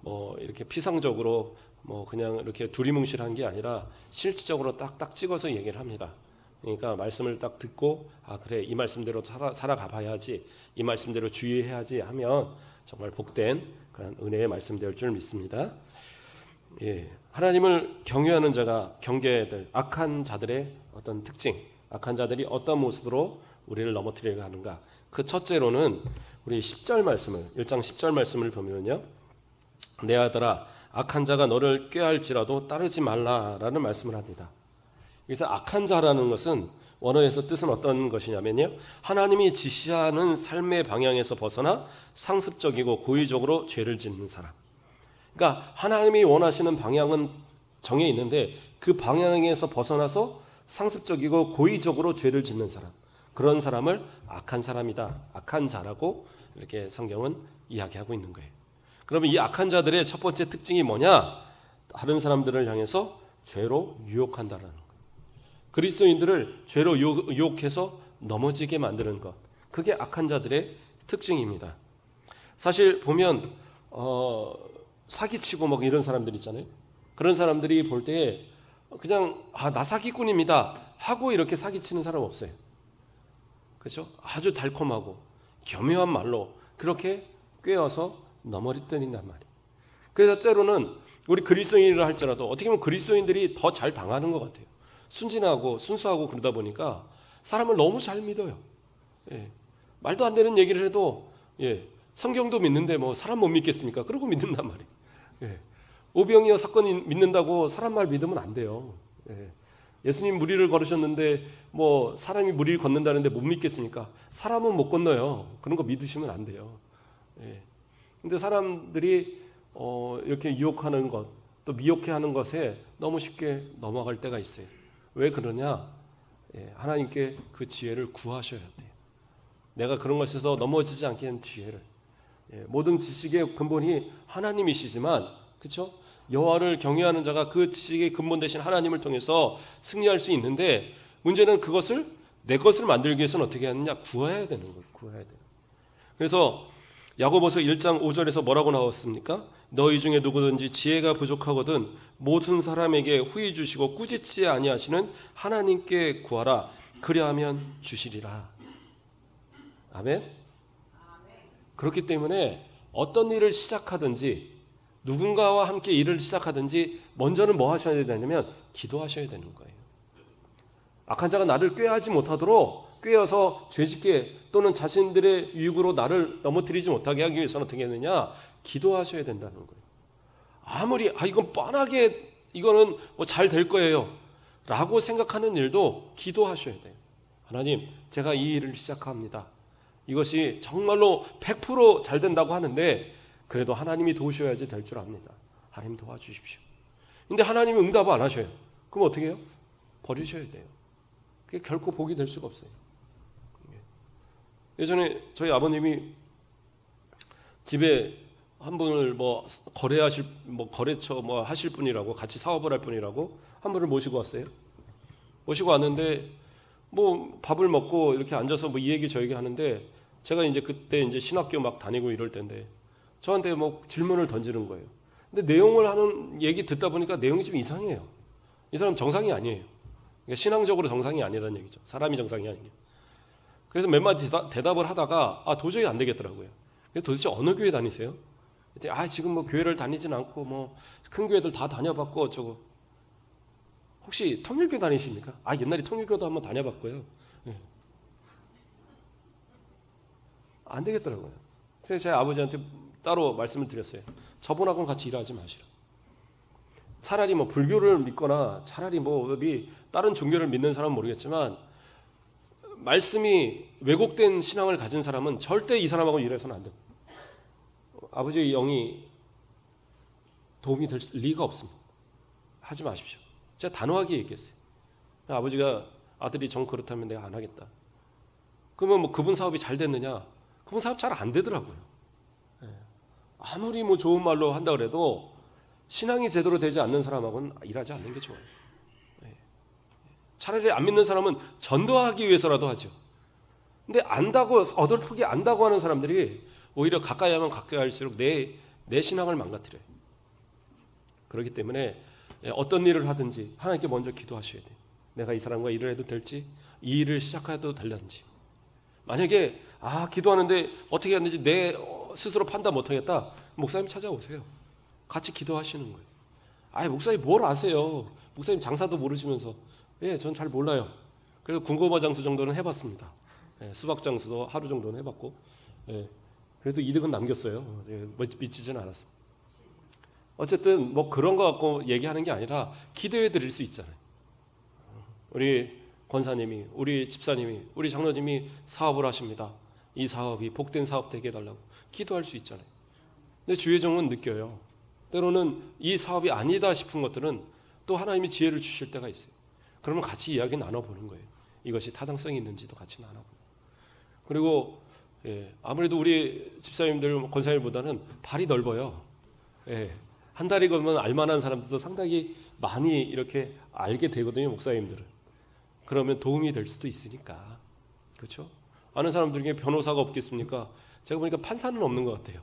뭐 이렇게 피상적으로 뭐 그냥 이렇게 두리뭉실한 게 아니라 실질적으로 딱딱 찍어서 얘기를 합니다. 그러니까 말씀을 딱 듣고 아 그래 이 말씀대로 살아가 봐야지, 이 말씀대로 주의해야지 하면 정말 복된 그런 은혜의 말씀 될 줄 믿습니다. 예, 하나님을 경외하는 자가 경계해야 될 악한 자들의 어떤 특징, 악한 자들이 어떤 모습으로 우리를 넘어뜨리려고 하는가. 그 첫째로는 우리 10절 말씀을 1장 10절 말씀을 보면요, 내 아들아 악한 자가 너를 꾀할지라도 따르지 말라라는 말씀을 합니다. 그래서 악한 자라는 것은 원어에서 뜻은 어떤 것이냐면요, 하나님이 지시하는 삶의 방향에서 벗어나 상습적이고 고의적으로 죄를 짓는 사람. 그러니까 하나님이 원하시는 방향은 정해 있는데 그 방향에서 벗어나서 상습적이고 고의적으로 죄를 짓는 사람, 그런 사람을 악한 사람이다, 악한 자라고 이렇게 성경은 이야기하고 있는 거예요. 그러면 이 악한 자들의 첫 번째 특징이 뭐냐? 다른 사람들을 향해서 죄로 유혹한다라는 것. 그리스도인들을 죄로 유혹해서 넘어지게 만드는 것. 그게 악한 자들의 특징입니다. 사실 보면 사기치고 막 이런 사람들 있잖아요. 그런 사람들이 볼 때 그냥 나 사기꾼입니다 하고 이렇게 사기치는 사람 없어요. 그렇죠? 아주 달콤하고 교묘한 말로 그렇게 꿰어서 넘어뜨린단 말이에요. 그래서 때로는 우리 그리스도인이라 할지라도 어떻게 보면 그리스도인들이 더 잘 당하는 것 같아요. 순진하고 순수하고 그러다 보니까 사람을 너무 잘 믿어요. 예. 말도 안 되는 얘기를 해도 성경도 믿는데 뭐 사람 못 믿겠습니까? 그러고 믿는단 말이에요. 예. 오병이어 사건 믿는다고 사람 말 믿으면 안 돼요. 예. 예수님 무리를 걸으셨는데 뭐 사람이 무리를 걷는다는데 못 믿겠습니까? 사람은 못 건너요. 그런 거 믿으시면 안 돼요. 예. 근데 사람들이 이렇게 유혹하는 것, 또 미혹해하는 것에 너무 쉽게 넘어갈 때가 있어요. 왜 그러냐? 하나님께 그 지혜를 구하셔야 돼요. 내가 그런 것에서 넘어지지 않게 하는 지혜를. 모든 지식의 근본이 하나님이시지만, 그렇죠? 여호와를 경외하는 자가 그 지식의 근본 되신 하나님을 통해서 승리할 수 있는데, 문제는 그것을 내 것을 만들기 위해서는 어떻게 하느냐? 구해야 되는 거예요. 구해야 돼요. 그래서 야고보서 1장 5절에서 뭐라고 나왔습니까? 너희 중에 누구든지 지혜가 부족하거든 모든 사람에게 후히 주시고 꾸짖지 아니하시는 하나님께 구하라. 그리하면 주시리라. 아멘? 그렇기 때문에 어떤 일을 시작하든지 누군가와 함께 일을 시작하든지 먼저는 뭐 하셔야 되냐면 기도하셔야 되는 거예요. 악한 자가 나를 꾀하지 못하도록 꾀어서 죄짓게 또는 자신들의 유익으로 나를 넘어뜨리지 못하게 하기 위해서는 어떻게 했느냐? 기도하셔야 된다는 거예요. 아무리 이건 뻔하게 이거는 뭐 잘 될 거예요 라고 생각하는 일도 기도하셔야 돼요. 하나님, 제가 이 일을 시작합니다. 이것이 정말로 100% 잘 된다고 하는데 그래도 하나님이 도우셔야지 될 줄 압니다. 하나님 도와주십시오. 근데 하나님이 응답을 안 하셔요. 그럼 어떻게 해요? 버리셔야 돼요. 그게 결코 복이 될 수가 없어요. 예전에 저희 아버님이 집에 한 분을 뭐 거래하실 뭐 거래처 뭐 하실 분이라고, 같이 사업을 할 분이라고 한 분을 모시고 왔어요. 모시고 왔는데 뭐 밥을 먹고 이렇게 앉아서 뭐 이 얘기 저 얘기 하는데 제가 이제 그때 이제 신학교 막 다니고 이럴 때인데 저한테 뭐 질문을 던지는 거예요. 근데 내용을 하는 얘기 듣다 보니까 내용이 좀 이상해요. 이 사람 정상이 아니에요. 그러니까 신앙적으로 정상이 아니라는 얘기죠. 사람이 정상이 아닌 게. 그래서 몇 마디 대답을 하다가 도저히 안 되겠더라고요. 그래서 도대체 어느 교회 다니세요? 지금 뭐 교회를 다니진 않고 뭐 큰 교회들 다 다녀봤고 어쩌고. 혹시 통일교 다니십니까? 옛날에 통일교도 한번 다녀봤고요. 네. 안 되겠더라고요. 그래서 제 아버지한테 따로 말씀을 드렸어요. 저분하고는 같이 일하지 마시라. 차라리 뭐 불교를 믿거나 차라리 뭐 어디 다른 종교를 믿는 사람은 모르겠지만 말씀이 왜곡된 신앙을 가진 사람은 절대 이 사람하고 일해서는 안 돼요. 아버지의 영이 도움이 될 리가 없습니다. 하지 마십시오. 제가 단호하게 얘기했어요. 아버지가 아들이 정 그렇다면 내가 안 하겠다. 그러면 뭐 그분 사업이 잘 됐느냐? 그분 사업 잘 안 되더라고요. 아무리 뭐 좋은 말로 한다 그래도 신앙이 제대로 되지 않는 사람하고는 일하지 않는 게 좋아요. 차라리 안 믿는 사람은 전도하기 위해서라도 하죠. 근데 안다고, 어설프게 안다고 하는 사람들이 오히려 가까이 하면 가까이 할수록 내 신앙을 망가뜨려요. 그렇기 때문에 어떤 일을 하든지 하나님께 먼저 기도하셔야 돼요. 내가 이 사람과 일을 해도 될지, 이 일을 시작해도 될런지. 만약에 기도하는데 어떻게 해야 되는지 내 스스로 판단 못하겠다, 목사님 찾아오세요. 같이 기도하시는 거예요. 목사님 뭘 아세요? 목사님 장사도 모르시면서. 전 잘 몰라요. 그래서 군고마 장수 정도는 해봤습니다. 수박 장수도 하루 정도는 해봤고, 그래도 이득은 남겼어요. 미치지는 않았어요. 어쨌든 뭐 그런 거 갖고 얘기하는 게 아니라 기도해 드릴 수 있잖아요. 우리 권사님이, 우리 집사님이, 우리 장로님이 사업을 하십니다. 이 사업이 복된 사업 되게 해달라고 기도할 수 있잖아요. 근데 주의 종은 느껴요. 때로는 이 사업이 아니다 싶은 것들은 또 하나님이 지혜를 주실 때가 있어요. 그러면 같이 이야기 나눠보는 거예요. 이것이 타당성이 있는지도 같이 나눠보고. 그리고 아무래도 우리 집사님들, 권사님보다는 발이 넓어요. 한 달이 걸면 알만한 사람들도 상당히 많이 이렇게 알게 되거든요, 목사님들은. 그러면 도움이 될 수도 있으니까. 그렇죠? 아는 사람들 중에 변호사가 없겠습니까? 제가 보니까 판사는 없는 것 같아요.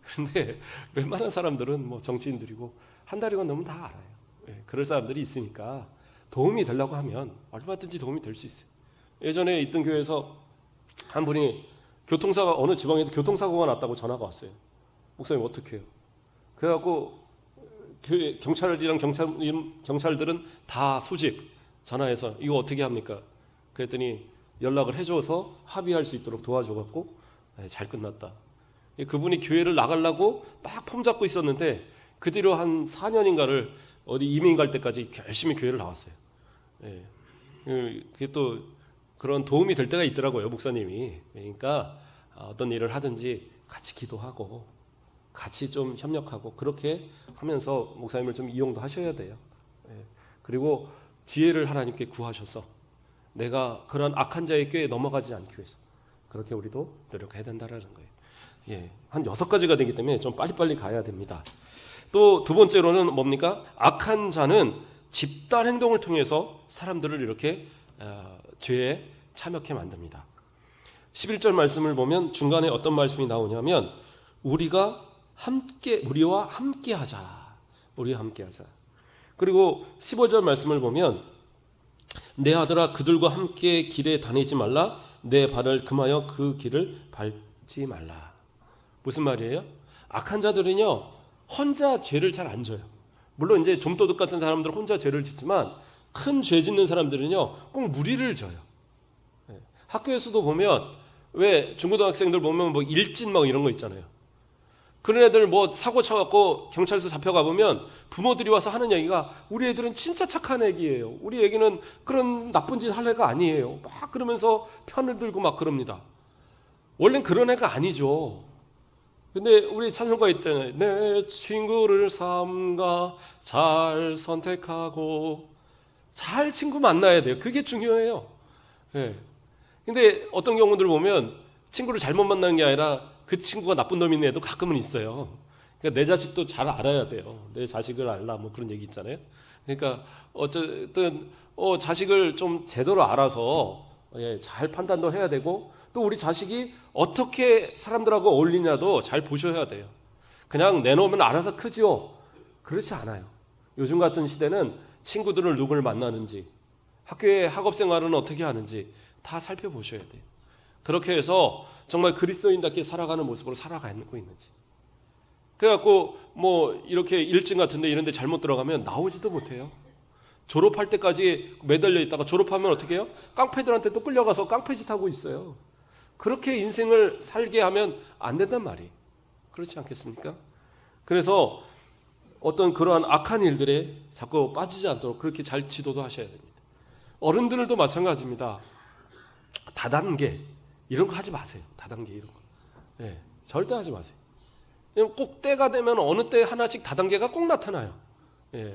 그런데 웬만한 사람들은 뭐 정치인들이고 한 달이건 넘으면 다 알아요. 그럴 사람들이 있으니까 도움이 되려고 하면 얼마든지 도움이 될 수 있어요. 예전에 있던 교회에서 한 분이 어느 지방에도 교통사고가 났다고 전화가 왔어요. 목사님 어떻게 해요? 그래갖고 교회 경찰이랑 경찰들은 다 소집 전화해서 이거 어떻게 합니까? 그랬더니 연락을 해줘서 합의할 수 있도록 도와줘갖고 잘 끝났다. 그분이 교회를 나가려고 막 폼 잡고 있었는데 그 뒤로 한 4년인가를 어디 이민 갈 때까지 열심히 교회를 나왔어요. 그게 또 그런 도움이 될 때가 있더라고요, 목사님이. 그러니까 어떤 일을 하든지 같이 기도하고 같이 좀 협력하고 그렇게 하면서 목사님을 좀 이용도 하셔야 돼요. 그리고 지혜를 하나님께 구하셔서 내가 그런 악한 자의 꾀에 넘어가지 않기 위해서 그렇게 우리도 노력해야 된다는 거예요. 한 6가지가 되기 때문에 좀 빨리빨리 가야 됩니다. 또 두 번째로는 뭡니까? 악한 자는 집단 행동을 통해서 사람들을 이렇게 죄에 참여케 만듭니다. 11절 말씀을 보면 중간에 어떤 말씀이 나오냐면 우리와 함께 하자. 그리고 15절 말씀을 보면 내 아들아 그들과 함께 길에 다니지 말라. 내 발을 금하여 그 길을 밟지 말라. 무슨 말이에요? 악한 자들은요 혼자 죄를 잘 안 져요. 물론 이제 좀도둑 같은 사람들은 혼자 죄를 짓지만 큰 죄 짓는 사람들은요 꼭 무리를 져요. 학교에서도 보면 왜 중고등학생들 보면 뭐 일진 막 이런 거 있잖아요. 그런 애들 뭐 사고 쳐갖고 경찰서 잡혀가 보면 부모들이 와서 하는 얘기가 우리 애들은 진짜 착한 애기예요. 우리 애기는 그런 나쁜 짓 할 애가 아니에요. 막 그러면서 편을 들고 막 그럽니다. 원래는 그런 애가 아니죠. 근데 우리 찬송가 있잖아요. 내 친구를 삼가 잘 선택하고 잘 친구 만나야 돼요. 그게 중요해요. 근데 어떤 경우들 보면 친구를 잘못 만나는 게 아니라 그 친구가 나쁜 놈인 애도 가끔은 있어요. 그러니까 내 자식도 잘 알아야 돼요. 내 자식을 알라 뭐 그런 얘기 있잖아요. 그러니까 어쨌든 자식을 좀 제대로 알아서 잘 판단도 해야 되고 또 우리 자식이 어떻게 사람들하고 어울리냐도 잘 보셔야 돼요. 그냥 내놓으면 알아서 크지요. 그렇지 않아요. 요즘 같은 시대는 친구들을 누굴 만나는지 학교의 학업생활은 어떻게 하는지 다 살펴보셔야 돼요. 그렇게 해서 정말 그리스도인답게 살아가는 모습으로 살아가고 있는지. 그래갖고 뭐 이렇게 일진 같은데 이런 데 잘못 들어가면 나오지도 못해요. 졸업할 때까지 매달려 있다가 졸업하면 어떻게 해요? 깡패들한테 또 끌려가서 깡패짓 하고 있어요. 그렇게 인생을 살게 하면 안 된단 말이에요. 그렇지 않겠습니까? 그래서 어떤 그러한 악한 일들에 자꾸 빠지지 않도록 그렇게 잘 지도도 하셔야 됩니다. 어른들도 마찬가지입니다. 다단계 이런 거 하지 마세요. 다단계 이런 거. 절대 하지 마세요. 꼭 때가 되면 어느 때 하나씩 다단계가 꼭 나타나요.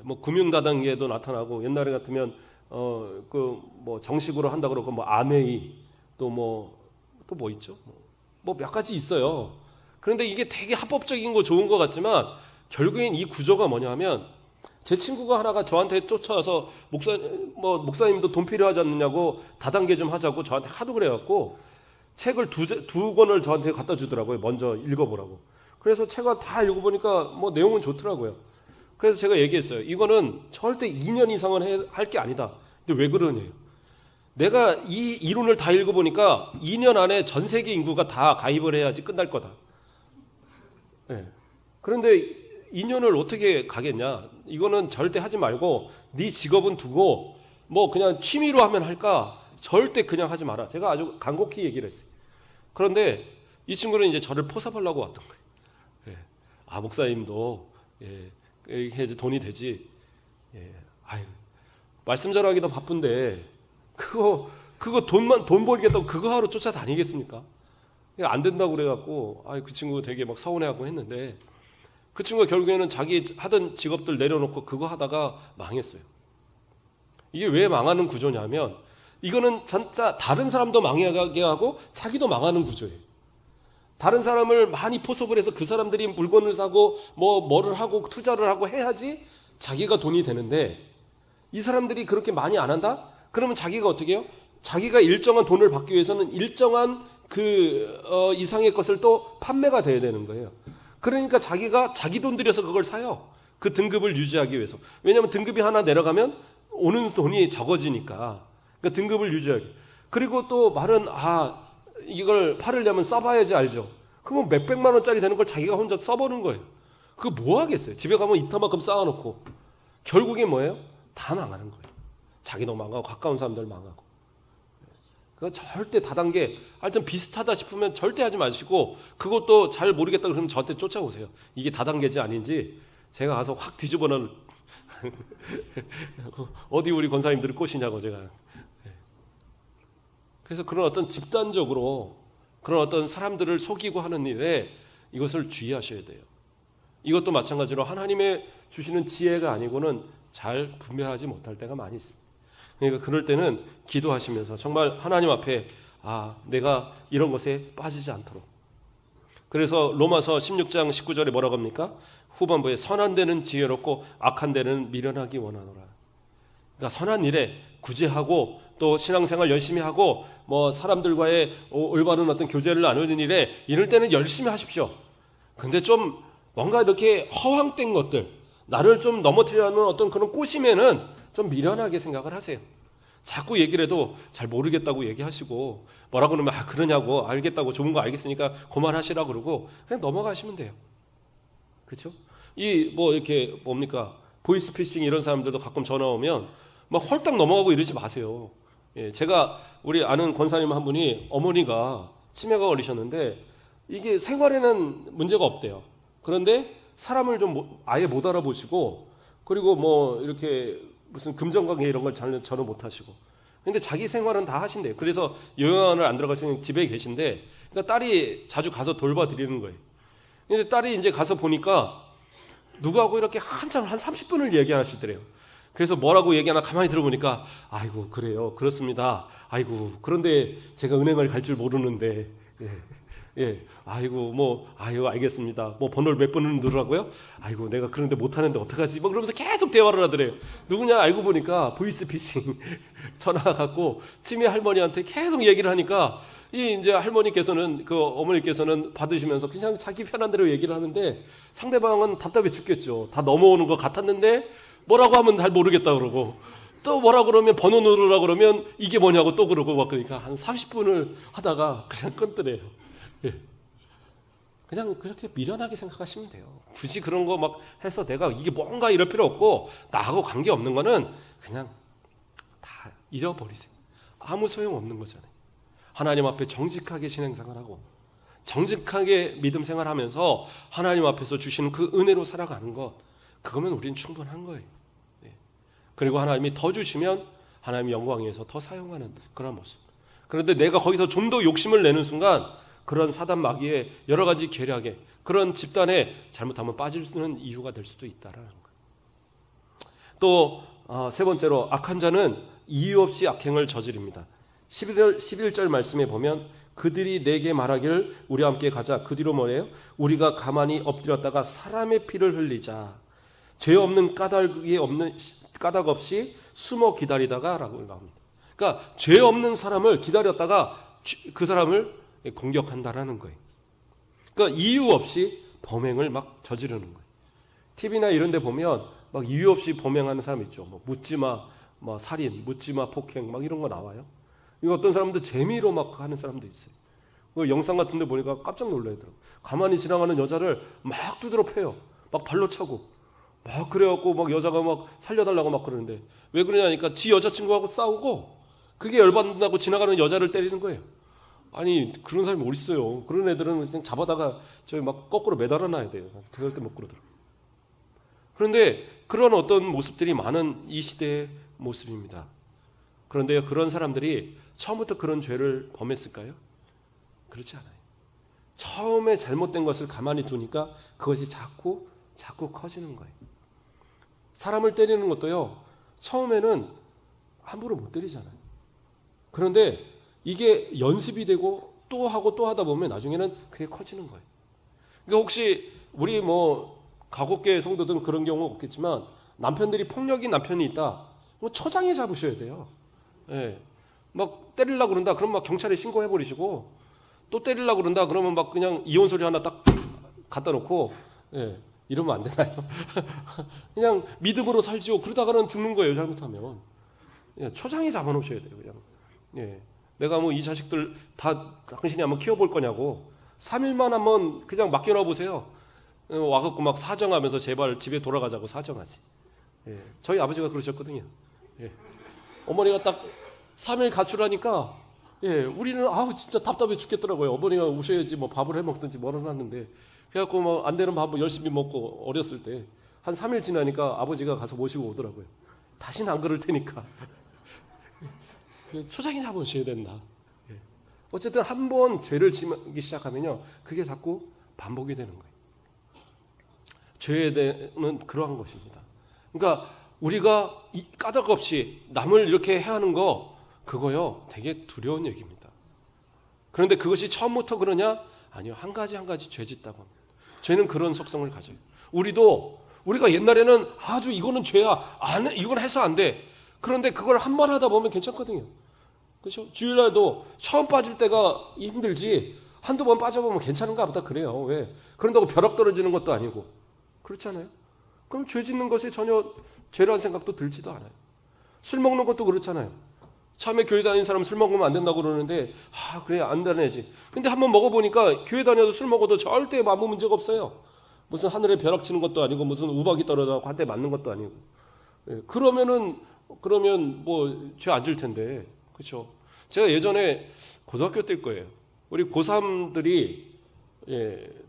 뭐 금융 다단계도 나타나고 옛날에 같으면 뭐 정식으로 한다 그러고 뭐 아메이 또 뭐 있죠? 뭐 몇 가지 있어요. 그런데 이게 되게 합법적인 거 좋은 것 같지만 결국엔 이 구조가 뭐냐면 제 친구가 하나가 저한테 쫓아와서 목사님도 돈 필요하지 않느냐고 다단계 좀 하자고 저한테 하도 그래갖고 책을 두 권을 저한테 갖다 주더라고요. 먼저 읽어보라고. 그래서 책을 다 읽어보니까 뭐 내용은 좋더라고요. 그래서 제가 얘기했어요. 이거는 절대 2년 이상은 할 게 아니다. 근데 왜 그러냐요. 내가 이 이론을 다 읽어보니까 2년 안에 전 세계 인구가 다 가입을 해야지 끝날 거다. 네. 그런데 2년을 어떻게 가겠냐. 이거는 절대 하지 말고 네 직업은 두고 뭐 그냥 취미로 하면 할까. 절대 그냥 하지 마라. 제가 아주 간곡히 얘기를 했어요. 그런데 이 친구는 이제 저를 포섭하려고 왔던 거예요. 예. 아, 목사님도 이렇게 이제 돈이 되지. 아유, 말씀 전하기도 바쁜데 그거 돈 벌겠다고 그거 하러 쫓아다니겠습니까? 안 된다고 그래갖고 그 친구 되게 막 서운해하고 했는데 그 친구가 결국에는 자기 하던 직업들 내려놓고 그거 하다가 망했어요. 이게 왜 망하는 구조냐면 이거는 진짜 다른 사람도 망하게 하고 자기도 망하는 구조예요. 다른 사람을 많이 포섭을 해서 그 사람들이 물건을 사고 뭐를 하고 투자를 하고 해야지 자기가 돈이 되는데 이 사람들이 그렇게 많이 안 한다? 그러면 자기가 어떻게 해요? 자기가 일정한 돈을 받기 위해서는 일정한 이상의 것을 또 판매가 돼야 되는 거예요. 그러니까 자기가 자기 돈 들여서 그걸 사요. 그 등급을 유지하기 위해서. 왜냐하면 등급이 하나 내려가면 오는 돈이 적어지니까. 그러니까 등급을 유지하기. 그리고 또 말은 이걸 팔으려면 써봐야지 알죠. 그러면 몇백만 원짜리 되는 걸 자기가 혼자 써보는 거예요. 그거 뭐 하겠어요. 집에 가면 이터만큼 쌓아놓고 결국에 뭐예요? 다 망하는 거예요. 자기도 망하고 가까운 사람들 망하고. 그거 절대 다단계 하여튼 비슷하다 싶으면 절대 하지 마시고 그것도 잘 모르겠다 그러면 저한테 쫓아오세요. 이게 다단계지 아닌지 제가 가서 확 뒤집어 놓은 어디 우리 권사님들을 꼬시냐고 제가. 그래서 그런 어떤 집단적으로 그런 어떤 사람들을 속이고 하는 일에 이것을 주의하셔야 돼요. 이것도 마찬가지로 하나님의 주시는 지혜가 아니고는 잘 분별하지 못할 때가 많이 있습니다. 그러니까 그럴 때는 기도하시면서 정말 하나님 앞에 내가 이런 것에 빠지지 않도록. 그래서 로마서 16장 19절에 뭐라고 합니까? 후반부에 선한 데는 지혜롭고 악한 데는 미련하기 원하노라. 그러니까 선한 일에 구제하고 또 신앙생활 열심히 하고 뭐 사람들과의 올바른 어떤 교제를 나누는 일에 이럴 때는 열심히 하십시오. 근데 좀 뭔가 이렇게 허황된 것들, 나를 좀 넘어뜨리려는 어떤 그런 꼬심에는 좀 미련하게 생각을 하세요. 자꾸 얘기를 해도 잘 모르겠다고 얘기하시고 뭐라고 그러면 그러냐고 알겠다고 좋은 거 알겠으니까 그만하시라고 그러고 그냥 넘어가시면 돼요. 그렇죠? 이렇게 뭡니까? 보이스피싱 이런 사람들도 가끔 전화 오면 막 홀딱 넘어가고 이러지 마세요. 제가 우리 아는 권사님 한 분이 어머니가 치매가 걸리셨는데 이게 생활에는 문제가 없대요. 그런데 사람을 좀 아예 못 알아보시고 그리고 뭐 이렇게 무슨 금전관계 이런 걸 전혀 못 하시고 근데 자기 생활은 다 하신대요. 그래서 요양원을 안 들어가시는 집에 계신데 그러니까 딸이 자주 가서 돌봐드리는 거예요. 근데 딸이 이제 가서 보니까 누구하고 이렇게 한참 한 30분을 얘기하시더래요. 그래서 뭐라고 얘기하나 가만히 들어보니까 아이고 그래요 그렇습니다. 아이고 그런데 제가 은행을 갈 줄 모르는데 아이고 알겠습니다. 뭐 번호를 몇 번을 누르라고요? 아이고 내가 그런데 못하는데 어떡하지? 뭐 그러면서 계속 대화를 하더래요. 누구냐 알고 보니까 보이스피싱 전화 갖고 치매 할머니한테 계속 얘기를 하니까 이제 할머니께서는 어머니께서는 받으시면서 그냥 자기 편한 대로 얘기를 하는데 상대방은 답답해 죽겠죠. 다 넘어오는 것 같았는데 뭐라고 하면 잘 모르겠다 그러고 또 뭐라 그러면 번호 누르라 그러면 이게 뭐냐고 또 그러고 막 그러니까 한 30분을 하다가 그냥 끊더래요. 그냥 그렇게 미련하게 생각하시면 돼요. 굳이 그런 거 막 해서 내가 이게 뭔가 이럴 필요 없고 나하고 관계없는 거는 그냥 다 잊어버리세요. 아무 소용없는 거잖아요. 하나님 앞에 정직하게 신앙생활하고 정직하게 믿음 생활하면서 하나님 앞에서 주시는 그 은혜로 살아가는 것 그거면 우리는 충분한 거예요. 그리고 하나님이 더 주시면 하나님 영광 위에서 더 사용하는 그런 모습. 그런데 내가 거기서 좀 더 욕심을 내는 순간 그런 사단 마귀의 여러 가지 계략에 그런 집단에 잘못하면 빠질 수 있는 이유가 될 수도 있다라는 거예요. 또 세 번째로 악한 자는 이유 없이 악행을 저지릅니다. 11절 말씀에 보면 그들이 내게 말하기를 우리와 함께 가자. 그 뒤로 뭐래요? 우리가 가만히 엎드렸다가 사람의 피를 흘리자. 죄 없는 까닭 없이 숨어 기다리다가 라고 합니다. 그러니까 죄 없는 사람을 기다렸다가 그 사람을 공격한다라는 거예요. 그러니까 이유 없이 범행을 막 저지르는 거예요. TV나 이런 데 보면 막 이유 없이 범행하는 사람 있죠. 뭐 묻지마, 뭐 살인, 묻지마 폭행 막 이런 거 나와요. 이거 어떤 사람도 재미로 막 하는 사람도 있어요. 그 영상 같은 데 보니까 깜짝 놀라더라고요. 가만히 지나가는 여자를 막 두드러 패요. 막 발로 차고. 막 그래갖고 막 여자가 막 살려달라고 막 그러는데 왜 그러냐니까 지 여자친구하고 싸우고 그게 열받는다고 지나가는 여자를 때리는 거예요. 아니 그런 사람이 어딨어요. 그런 애들은 그냥 잡아다가 저기 막 거꾸로 매달아 놔야 돼요. 절대 못 그러더라고요. 그런데 그런 어떤 모습들이 많은 이 시대의 모습입니다. 그런데 그런 사람들이 처음부터 그런 죄를 범했을까요? 그렇지 않아요. 처음에 잘못된 것을 가만히 두니까 그것이 자꾸 커지는 거예요. 사람을 때리는 것도요, 처음에는 함부로 못 때리잖아요. 그런데 이게 연습이 되고 또 하고 또 하다 보면 나중에는 그게 커지는 거예요. 그러니까 혹시 우리 뭐 가곡계 성도들은 그런 경우 없겠지만 남편들이 폭력이 남편이 있다. 뭐 처장에 잡으셔야 돼요. 예. 막 때리려고 그런다. 그럼 막 경찰에 신고해 버리시고 또 때리려고 그런다. 그러면 막 그냥 이혼 소리 하나 딱 갖다 놓고 예. 이러면 안 되나요? 그냥 믿음으로 살지요. 그러다가는 죽는 거예요. 잘못하면. 예. 초장에 잡아 놓으셔야 돼요. 그냥. 예. 내가 뭐 이 자식들 다 당신이 한번 키워볼 거냐고 3일만 한번 그냥 맡겨놔 보세요. 와갖고 막 사정하면서 제발 집에 돌아가자고 사정하지. 예. 저희 아버지가 그러셨거든요. 예. 어머니가 딱 3일 가출하니까 예, 우리는 아우 진짜 답답해 죽겠더라고요. 어머니가 오셔야지 뭐 밥을 해 먹든지 뭘 해놨는데 그래갖고 뭐 안 되는 밥을 열심히 먹고 어렸을 때 한 3일 지나니까 아버지가 가서 모시고 오더라고요. 다시는 안 그럴 테니까. 초장이 잡으셔야 된다. 예. 어쨌든 한 번 죄를 지기 시작하면요, 그게 자꾸 반복이 되는 거예요. 죄에 대한 그러한 것입니다. 그러니까 우리가 까닭 없이 남을 이렇게 해하는 거 그거요 되게 두려운 얘기입니다. 그런데 그것이 처음부터 그러냐? 아니요. 한 가지 죄 짓다고 합니다. 죄는 그런 속성을 가져요. 우리가 옛날에는 아주 이거는 죄야. 이건 해서 안 돼. 그런데 그걸 한 번 하다 보면 괜찮거든요. 그렇죠? 주일날도 처음 빠질 때가 힘들지 한두 번 빠져보면 괜찮은가 보다 그래요. 왜? 그런다고 벼락 떨어지는 것도 아니고 그렇지 않아요? 그럼 죄 짓는 것이 전혀 죄라는 생각도 들지도 않아요. 술 먹는 것도 그렇잖아요. 처음에 교회 다니는 사람 술 먹으면 안 된다고 그러는데 그래 안 다녀야지. 근데 한번 먹어보니까 교회 다녀도 술 먹어도 절대 아무 문제가 없어요. 무슨 하늘에 벼락 치는 것도 아니고 무슨 우박이 떨어져서 한 대 맞는 것도 아니고. 예, 그러면 뭐 죄 안 질 텐데. 그렇죠? 제가 예전에 고등학교 때일 거예요. 우리 고3들이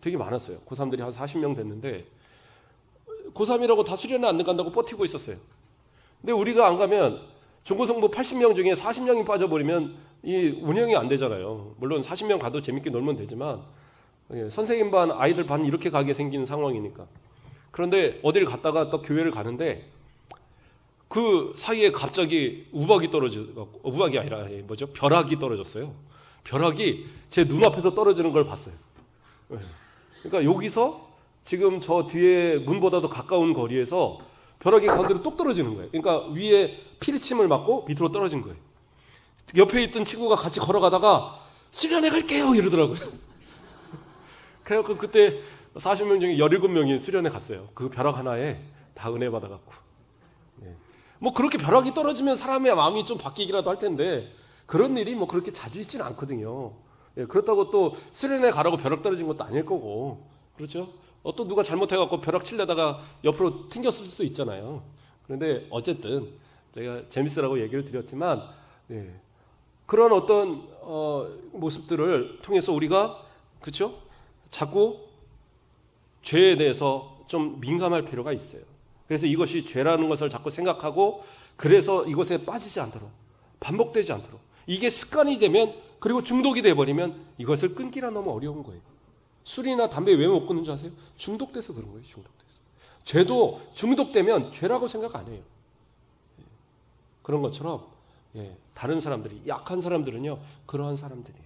되게 많았어요. 고3들이 한 40명 됐는데 고3이라고 다 수련회 안 간다고 버티고 있었어요. 근데 우리가 안 가면 중고등부 80명 중에 40명이 빠져버리면 이 운영이 안 되잖아요. 물론 40명 가도 재밌게 놀면 되지만 선생님 반, 아이들 반 이렇게 가게 생기는 상황이니까. 그런데 어딜 갔다가 또 교회를 가는데 그 사이에 갑자기 우박이 아니라 벼락이 떨어졌어요. 벼락이 제 눈앞에서 떨어지는 걸 봤어요. 그러니까 여기서 지금 저 뒤에 문보다도 가까운 거리에서 벼락이 가운데로 뚝 떨어지는 거예요. 그러니까 위에 피리침을 맞고 밑으로 떨어진 거예요. 옆에 있던 친구가 같이 걸어가다가 수련회 갈게요 이러더라고요. 그래서 그때 40명 중에 17명이 수련회 갔어요. 그 벼락 하나에 다 은혜 받아갖고. 뭐 그렇게 벼락이 떨어지면 사람의 마음이 좀 바뀌기라도 할 텐데 그런 일이 뭐 그렇게 자주 있지는 않거든요. 그렇다고 또 수련회 가라고 벼락 떨어진 것도 아닐 거고. 그렇죠? 또 누가 잘못해갖고 벼락 치려다가 옆으로 튕겼을 수도 있잖아요. 그런데 어쨌든 제가 재밌으라고 얘기를 드렸지만 그런 어떤 모습들을 통해서 우리가 그렇죠? 자꾸 죄에 대해서 좀 민감할 필요가 있어요. 그래서 이것이 죄라는 것을 자꾸 생각하고 그래서 이것에 빠지지 않도록 반복되지 않도록 이게 습관이 되면 그리고 중독이 돼버리면 이것을 끊기라 너무 어려운 거예요. 술이나 담배 왜 못 끊는 줄 아세요? 중독돼서 그런 거예요. 중독돼서. 죄도 중독되면 죄라고 생각 안 해요. 그런 것처럼 다른 사람들이 약한 사람들은요 그러한 사람들이에요.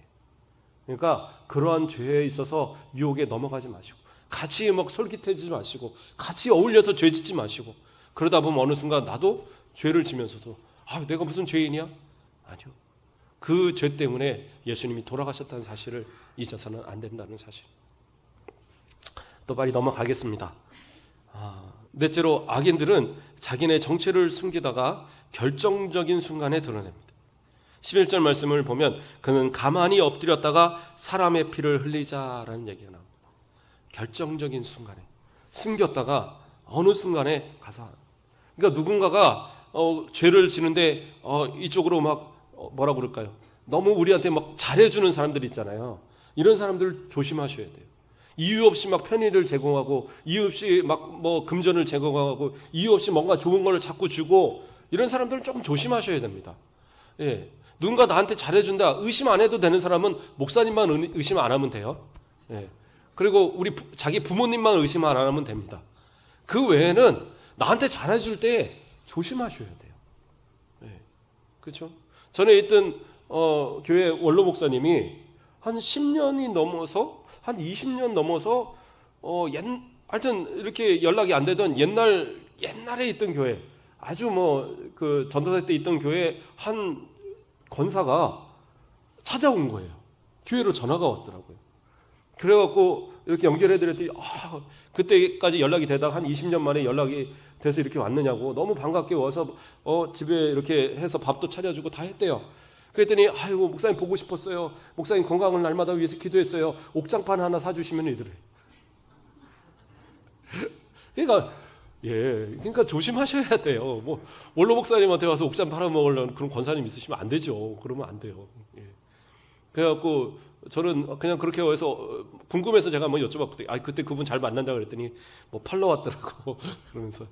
그러니까 그러한 죄에 있어서 유혹에 넘어가지 마시고 같이 막 솔깃해지지 마시고 같이 어울려서 죄 짓지 마시고 그러다 보면 어느 순간 나도 죄를 지면서도 내가 무슨 죄인이야? 아니요. 그 죄 때문에 예수님이 돌아가셨다는 사실을 잊어서는 안 된다는 사실. 또 빨리 넘어가겠습니다. 넷째로 악인들은 자기네 정체를 숨기다가 결정적인 순간에 드러냅니다. 11절 말씀을 보면 그는 가만히 엎드렸다가 사람의 피를 흘리자라는 얘기가 나옵니다. 결정적인 순간에 숨겼다가 어느 순간에 가서, 그러니까 누군가가 죄를 지는데 이쪽으로 막 뭐라 그럴까요? 너무 우리한테 막 잘해주는 사람들 있잖아요. 이런 사람들 조심하셔야 돼요. 이유 없이 막 편의를 제공하고, 이유 없이 막 뭐 금전을 제공하고, 이유 없이 뭔가 좋은 걸 자꾸 주고, 이런 사람들은 조금 조심하셔야 됩니다. 예. 누군가 나한테 잘해준다 의심 안 해도 되는 사람은 목사님만 의심 안 하면 돼요. 예. 그리고 우리 자기 부모님만 의심 안 하면 됩니다. 그 외에는 나한테 잘해줄 때 조심하셔야 돼요. 예. 그렇죠? 전에 있던 교회 원로 목사님이 한 10년이 넘어서 한 20년 넘어서 하여튼 이렇게 연락이 안 되던 옛날에 있던 교회, 아주 그 전도사 때 있던 교회 한 권사가 찾아온 거예요. 교회로 전화가 왔더라고요. 그래갖고 이렇게 연결해드렸더니 그때까지 연락이 되다가 한 20년 만에 연락이 돼서 이렇게 왔느냐고, 너무 반갑게 와서 집에 이렇게 해서 밥도 차려주고 다 했대요. 그랬더니 아이고 목사님 보고 싶었어요. 목사님 건강을 날마다 위해서 기도했어요. 옥장판 하나 사주시면 이더래. 그러니까 조심하셔야 돼요. 뭐 원로 목사님한테 와서 옥장 팔아먹으려는 그런 권사님 있으시면 안 되죠. 그러면 안 돼요. 예. 그래갖고 저는 그냥 그렇게 해서 궁금해서 제가 뭐 여쭤봤거든요. 그때 그분 잘 만난다 그랬더니 뭐 팔러 왔더라고. 그러면서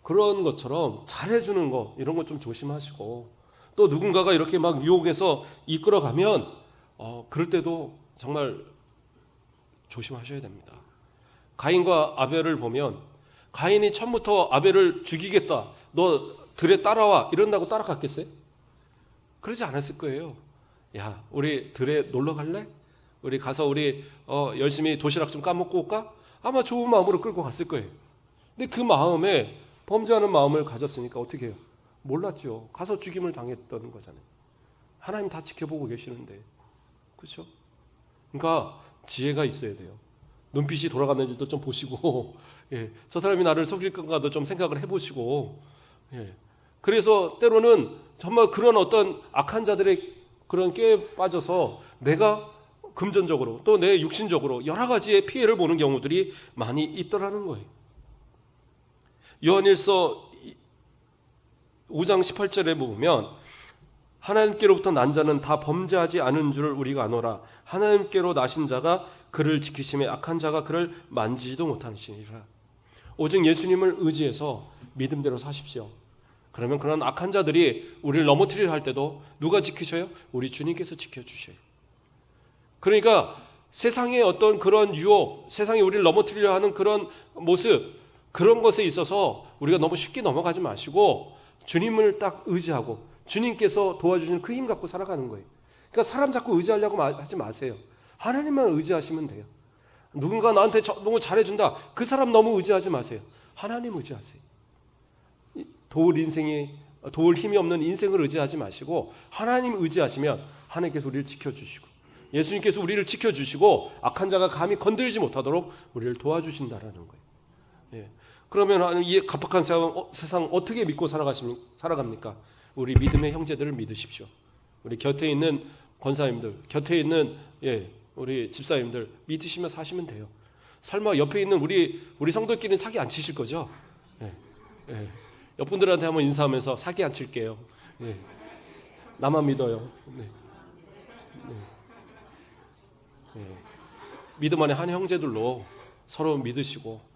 그런 것처럼 잘해주는 거, 이런 거 좀 조심하시고, 또 누군가가 이렇게 막 유혹해서 이끌어가면 그럴 때도 정말 조심하셔야 됩니다. 가인과 아벨을 보면 가인이 처음부터 아벨을 죽이겠다, 너 들에 따라와 이런다고 따라갔겠어요? 그러지 않았을 거예요. 야, 우리 들에 놀러 갈래? 우리 가서 우리 열심히 도시락 좀 까먹고 올까? 아마 좋은 마음으로 끌고 갔을 거예요. 근데 그 마음에 범죄하는 마음을 가졌으니까 어떻게 해요? 몰랐죠. 가서 죽임을 당했던 거잖아요. 하나님 다 지켜보고 계시는데. 그렇죠? 그러니까 지혜가 있어야 돼요. 눈빛이 돌아갔는지도 좀 보시고, 저 사람이 나를 속일 건가도 좀 생각을 해보시고, 그래서 때로는 정말 그런 어떤 악한 자들의 그런 꾀에 빠져서 내가 금전적으로 또 내 육신적으로 여러 가지의 피해를 보는 경우들이 많이 있더라는 거예요. 요한일서 5장 18절에 보면 하나님께로부터 난 자는 다 범죄하지 않은 줄을 우리가 아노라. 하나님께로 나신 자가 그를 지키심에 악한 자가 그를 만지지도 못하시니라. 오직 예수님을 의지해서 믿음대로 사십시오. 그러면 그런 악한 자들이 우리를 넘어뜨리려 할 때도 누가 지키셔요? 우리 주님께서 지켜주셔요. 그러니까 세상의 어떤 그런 유혹, 세상이 우리를 넘어뜨리려 하는 그런 모습, 그런 것에 있어서 우리가 너무 쉽게 넘어가지 마시고 주님을 딱 의지하고 주님께서 도와주시는 그 힘 갖고 살아가는 거예요. 그러니까 사람 자꾸 의지하려고 하지 마세요. 하나님만 의지하시면 돼요. 누군가 나한테 너무 잘해준다, 그 사람 너무 의지하지 마세요. 하나님 의지하세요. 도울 힘이 없는 인생을 의지하지 마시고 하나님 의지하시면 하나님께서 우리를 지켜주시고 예수님께서 우리를 지켜주시고 악한 자가 감히 건들지 못하도록 우리를 도와주신다라는 거예요. 그러면 하나님, 이 갑박한 세상 어떻게 믿고 살아갑니까? 우리 믿음의 형제들을 믿으십시오. 우리 곁에 있는 권사님들, 곁에 있는 우리 집사님들 믿으시며 사시면 돼요. 설마 옆에 있는 우리 성도끼리는 사기 안 치실 거죠? 옆분들한테 한번 인사하면서 사기 안 칠게요. 나만 믿어요. 믿음 안에 한 형제들로 서로 믿으시고,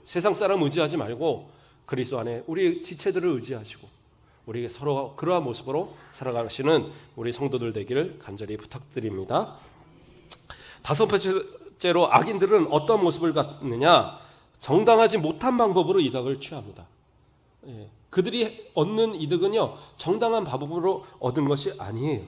세상 사람 의지하지 말고 그리스도 안에 우리 지체들을 의지하시고 우리 서로 그러한 모습으로 살아가시는 우리 성도들 되기를 간절히 부탁드립니다. 다섯 번째로 악인들은 어떤 모습을 갖느냐? 정당하지 못한 방법으로 이득을 취합니다. 그들이 얻는 이득은요, 정당한 방법으로 얻은 것이 아니에요.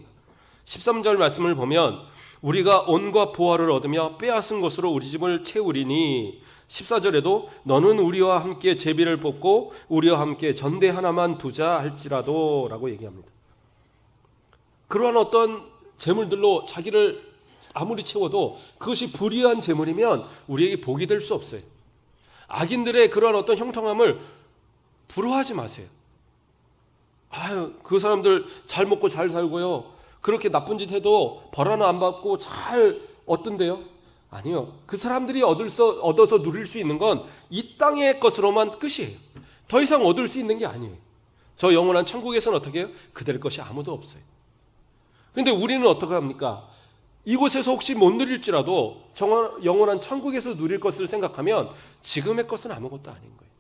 13절 말씀을 보면 우리가 온과 보화를 얻으며 빼앗은 것으로 우리 집을 채우리니, 14절에도 너는 우리와 함께 제비를 뽑고 우리와 함께 전대 하나만 두자 할지라도 라고 얘기합니다. 그러한 어떤 재물들로 자기를 아무리 채워도 그것이 불의한 재물이면 우리에게 복이 될 수 없어요. 악인들의 그러한 어떤 형통함을 부러워하지 마세요. 아유, 그 사람들 잘 먹고 잘 살고요. 그렇게 나쁜 짓 해도 벌 하나 안 받고 잘 얻던데요? 아니요. 그 사람들이 얻어서 누릴 수 있는 건 이 땅의 것으로만 끝이에요. 더 이상 얻을 수 있는 게 아니에요. 저 영원한 천국에서는 어떻게 해요? 그들 것이 아무도 없어요. 근데 우리는 어떻게 합니까? 이곳에서 혹시 못 누릴지라도 영원한 천국에서 누릴 것을 생각하면 지금의 것은 아무것도 아닌 거예요.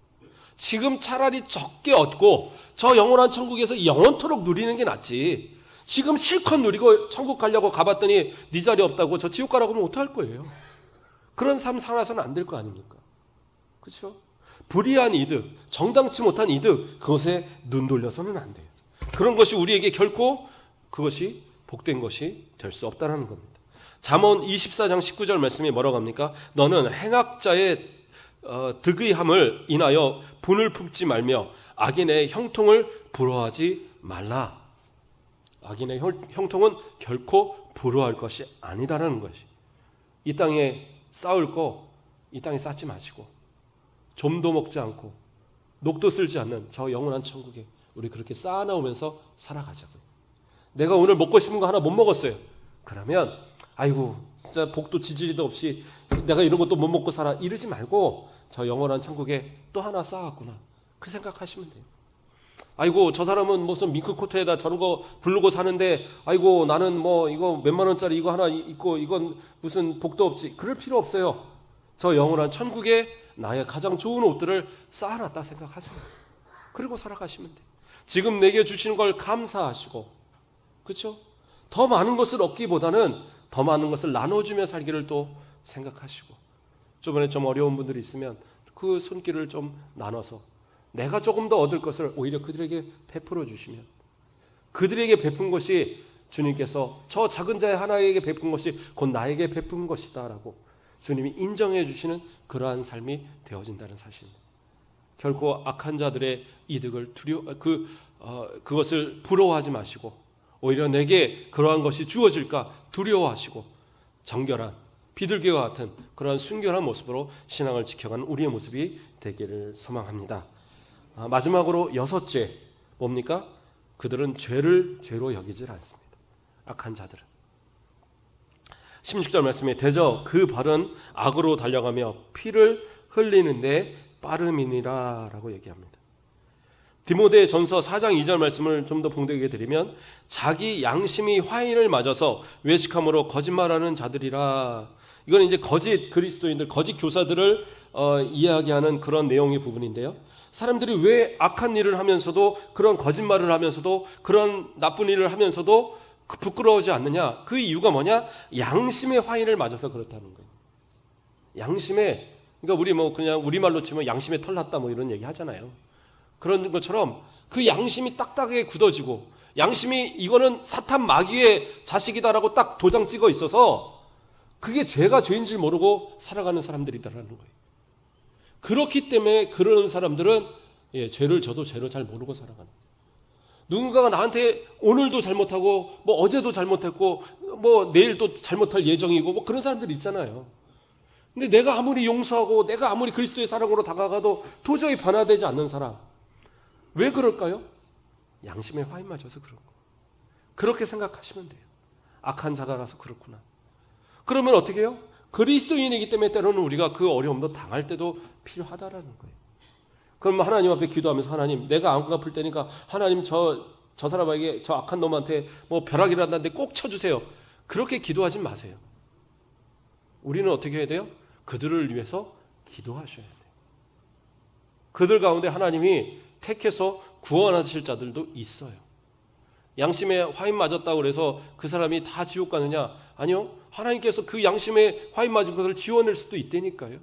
지금 차라리 적게 얻고 저 영원한 천국에서 영원토록 누리는 게 낫지. 지금 실컷 누리고 천국 가려고 가봤더니 네 자리 없다고 저 지옥 가라고 하면 어떡할 거예요? 그런 삶 살아서는 안 될 거 아닙니까? 그렇죠? 불의한 이득, 정당치 못한 이득, 그것에 눈 돌려서는 안 돼요. 그런 것이 우리에게 결코 그것이 복된 것이 될 수 없다는 겁니다. 잠언 24장 19절 말씀이 뭐라고 합니까? 너는 행악자의 득의함을 인하여 분을 품지 말며 악인의 형통을 부러워하지 말라. 악인의 형통은 결코 부러워할 것이 아니다라는 것이. 이 땅에 쌓을 거 이 땅에 쌓지 마시고 좀도 먹지 않고 녹도 쓸지 않는 저 영원한 천국에 우리 그렇게 쌓아나오면서 살아가자고요. 내가 오늘 먹고 싶은 거 하나 못 먹었어요. 그러면 아이고 진짜 복도 지지리도 없이 내가 이런 것도 못 먹고 살아 이러지 말고 저 영원한 천국에 또 하나 쌓았구나 그 생각하시면 돼요. 아이고 저 사람은 무슨 밍크코트에다 저런 거 부르고 사는데 아이고 나는 뭐 이거 몇만 원짜리 이거 하나 있고 이건 무슨 복도 없지. 그럴 필요 없어요. 저 영원한 천국에 나의 가장 좋은 옷들을 쌓아놨다 생각하세요. 그리고 살아가시면 돼요. 지금 내게 주시는 걸 감사하시고, 그렇죠? 더 많은 것을 얻기보다는 더 많은 것을 나눠주며 살기를 또 생각하시고, 저번에 좀 어려운 분들이 있으면 그 손길을 좀 나눠서 내가 조금 더 얻을 것을 오히려 그들에게 베풀어 주시면, 그들에게 베푼 것이 주님께서 저 작은 자의 하나에게 베푼 것이 곧 나에게 베푼 것이다라고 주님이 인정해 주시는 그러한 삶이 되어진다는 사실입니다. 결코 악한 자들의 이득을 그것을 부러워하지 마시고 오히려 내게 그러한 것이 주어질까 두려워하시고 정결한 비둘기와 같은 그러한 순결한 모습으로 신앙을 지켜가는 우리의 모습이 되기를 소망합니다. 마지막으로 6째 뭡니까? 그들은 죄를 죄로 여기질 않습니다. 악한 자들은 16절 말씀에 대저 그 발은 악으로 달려가며 피를 흘리는데 빠름이니라 라고 얘기합니다. 디모데 전서 4장 2절 말씀을 좀 더 봉독해 드리면 자기 양심이 화인을 맞아서 외식함으로 거짓말하는 자들이라. 이건 이제 거짓 그리스도인들, 거짓 교사들을 이야기하는 그런 내용의 부분인데요. 사람들이 왜 악한 일을 하면서도 그런 거짓말을 하면서도 그런 나쁜 일을 하면서도 부끄러워하지 않느냐? 그 이유가 뭐냐? 양심의 화인을 맞아서 그렇다는 거예요. 양심에, 그러니까 우리 뭐 그냥 우리말로 치면 양심에 털 났다 뭐 이런 얘기 하잖아요. 그런 것처럼 그 양심이 딱딱하게 굳어지고 양심이 이거는 사탄 마귀의 자식이다라고 딱 도장 찍어 있어서 그게 죄가 죄인 줄 모르고 살아가는 사람들이다라는 거예요. 그렇기 때문에 그런 사람들은 죄를 져도 죄를 잘 모르고 살아가는 거예요. 누군가가 나한테 오늘도 잘못하고 뭐 어제도 잘못했고 뭐 내일 또 잘못할 예정이고 뭐 그런 사람들이 있잖아요. 근데 내가 아무리 용서하고 내가 아무리 그리스도의 사랑으로 다가가도 도저히 변화되지 않는 사람. 왜 그럴까요? 양심에 화인 맞아서 그런 거. 그렇게 생각하시면 돼요. 악한 자가라서 그렇구나. 그러면 어떻게 해요? 그리스도인이기 때문에 때로는 우리가 그 어려움도 당할 때도 필요하다라는 거예요. 그럼 하나님 앞에 기도하면서 하나님 내가 안 갚을 때니까 하나님 저 사람에게 저 악한 놈한테 뭐 벼락이라는데 꼭 쳐주세요. 그렇게 기도하지 마세요. 우리는 어떻게 해야 돼요? 그들을 위해서 기도하셔야 돼요. 그들 가운데 하나님이 택해서 구원하실 자들도 있어요. 양심에 화인 맞았다고 그래서 그 사람이 다 지옥 가느냐? 아니요. 하나님께서 그 양심에 화인 맞은 것을 지워낼 수도 있다니까요.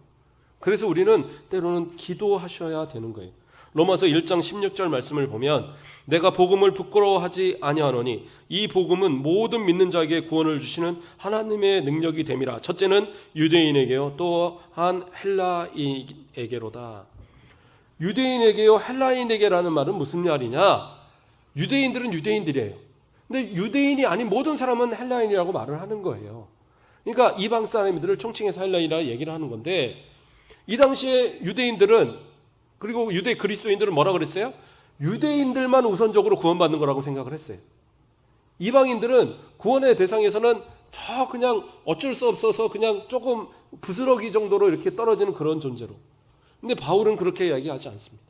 그래서 우리는 때로는 기도하셔야 되는 거예요. 로마서 1장 16절 말씀을 보면 내가 복음을 부끄러워하지 아니하노니 이 복음은 모든 믿는 자에게 구원을 주시는 하나님의 능력이 됨이라. 첫째는 유대인에게요 또한 헬라인에게로다. 유대인에게요 헬라인에게라는 말은 무슨 말이냐? 유대인들은 유대인들이에요. 근데 유대인이 아닌 모든 사람은 헬라인이라고 말을 하는 거예요. 그러니까 이방 사람들을 총칭해서 헬라인이라 얘기를 하는 건데 이 당시에 유대인들은, 그리고 유대 그리스도인들은 뭐라 그랬어요? 유대인들만 우선적으로 구원받는 거라고 생각을 했어요. 이방인들은 구원의 대상에서는 저 그냥 어쩔 수 없어서 그냥 조금 부스러기 정도로 이렇게 떨어지는 그런 존재로. 근데 바울은 그렇게 이야기하지 않습니다.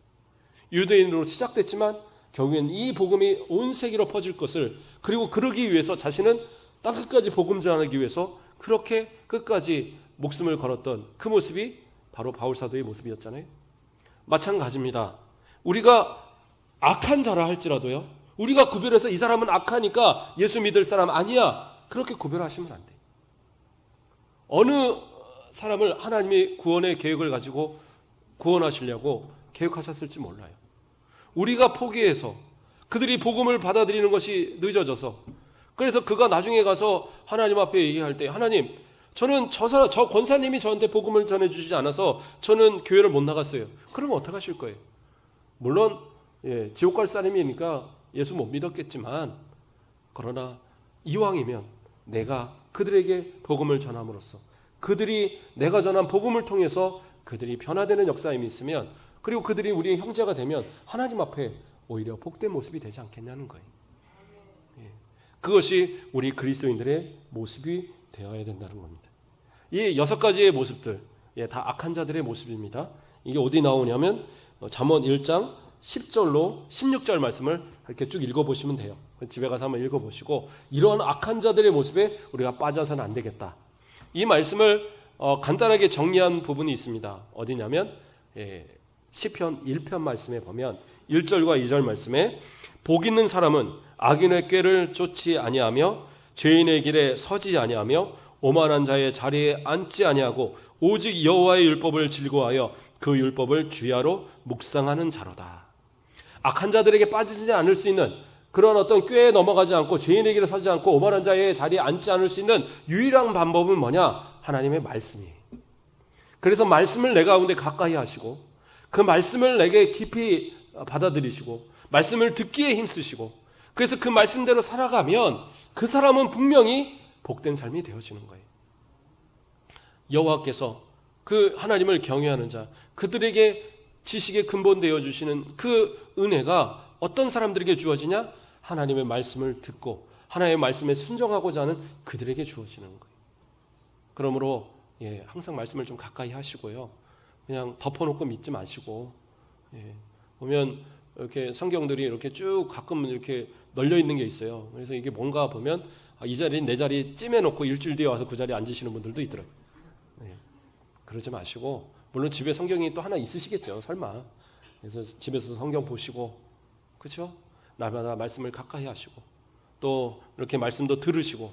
유대인으로 시작됐지만 결국엔 이 복음이 온 세계로 퍼질 것을, 그리고 그러기 위해서 자신은 땅끝까지 복음 전하기 위해서 그렇게 끝까지 목숨을 걸었던 그 모습이 바로 바울 사도의 모습이었잖아요. 마찬가지입니다. 우리가 악한 자라 할지라도요, 우리가 구별해서 이 사람은 악하니까 예수 믿을 사람 아니야, 그렇게 구별하시면 안 돼요. 어느 사람을 하나님이 구원의 계획을 가지고 구원하시려고 계획하셨을지 몰라요. 우리가 포기해서 그들이 복음을 받아들이는 것이 늦어져서, 그래서 그가 나중에 가서 하나님 앞에 얘기할 때, 하나님, 저는 저 권사님이 저한테 복음을 전해주지 않아서 저는 교회를 못 나갔어요. 그러면 어떻게 하실 거예요? 물론 지옥 갈 사람이니까 예수 못 믿었겠지만, 그러나 이왕이면 내가 그들에게 복음을 전함으로써 그들이 내가 전한 복음을 통해서 그들이 변화되는 역사임이 있으면, 그리고 그들이 우리의 형제가 되면 하나님 앞에 오히려 복된 모습이 되지 않겠냐는 거예요. 그것이 우리 그리스도인들의 모습이 되어야 된다는 겁니다. 이 6가지의 모습들, 다 악한 자들의 모습입니다. 이게 어디 나오냐면 잠언 1장 10절로 16절 말씀을 이렇게 쭉 읽어보시면 돼요. 집에 가서 한번 읽어보시고, 이런 악한 자들의 모습에 우리가 빠져서는 안 되겠다. 이 말씀을 간단하게 정리한 부분이 있습니다. 어디냐면 시편 1편 말씀에 보면 1절과 2절 말씀에, 복 있는 사람은 악인의 꾀를 쫓지 아니하며 죄인의 길에 서지 아니하며 오만한 자의 자리에 앉지 아니하고 오직 여호와의 율법을 즐거워하여 그 율법을 주야로 묵상하는 자로다. 악한 자들에게 빠지지 않을 수 있는 그런 어떤 꾀에 넘어가지 않고 죄인의 길에 서지 않고 오만한 자의 자리에 앉지 않을 수 있는 유일한 방법은 뭐냐? 하나님의 말씀이에요. 그래서 말씀을 내 가운데 가까이 하시고 그 말씀을 내게 깊이 받아들이시고 말씀을 듣기에 힘쓰시고, 그래서 그 말씀대로 살아가면 그 사람은 분명히 복된 삶이 되어지는 거예요. 여호와께서 그 하나님을 경외하는 자, 그들에게 지식의 근본 되어주시는 그 은혜가 어떤 사람들에게 주어지냐? 하나님의 말씀을 듣고 하나님의 말씀에 순종하고자 하는 그들에게 주어지는 거예요. 그러므로 항상 말씀을 좀 가까이 하시고요, 그냥 덮어놓고 믿지 마시고, 보면 이렇게 성경들이 이렇게 쭉 가끔 이렇게 널려 있는 게 있어요. 그래서 이게 뭔가 보면 이 자리는 내 자리 찜해놓고 일주일 뒤에 와서 그 자리에 앉으시는 분들도 있더라고요. 그러지 마시고, 물론 집에 성경이 또 하나 있으시겠죠, 설마. 그래서 집에서 성경 보시고, 그렇죠? 날마다 말씀을 가까이 하시고, 또 이렇게 말씀도 들으시고,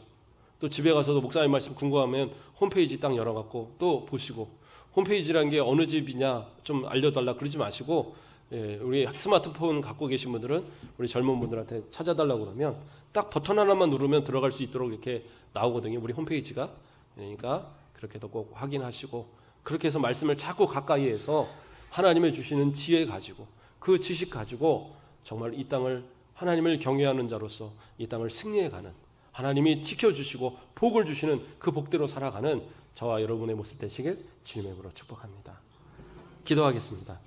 또 집에 가서도 목사님 말씀 궁금하면 홈페이지 딱 열어갖고 또 보시고, 홈페이지라는 게 어느 집이냐 좀 알려달라 그러지 마시고, 우리 스마트폰 갖고 계신 분들은 우리 젊은 분들한테 찾아달라고 그러면 딱 버튼 하나만 누르면 들어갈 수 있도록 이렇게 나오거든요, 우리 홈페이지가. 그러니까 그렇게도 꼭 확인하시고, 그렇게 해서 말씀을 자꾸 가까이 해서 하나님의 주시는 지혜 가지고 그 지식 가지고 정말 이 땅을 하나님을 경외하는 자로서 이 땅을 승리해가는, 하나님이 지켜주시고 복을 주시는 그 복대로 살아가는 저와 여러분의 모습 되시길 주님의 이름으로 축복합니다. 기도하겠습니다.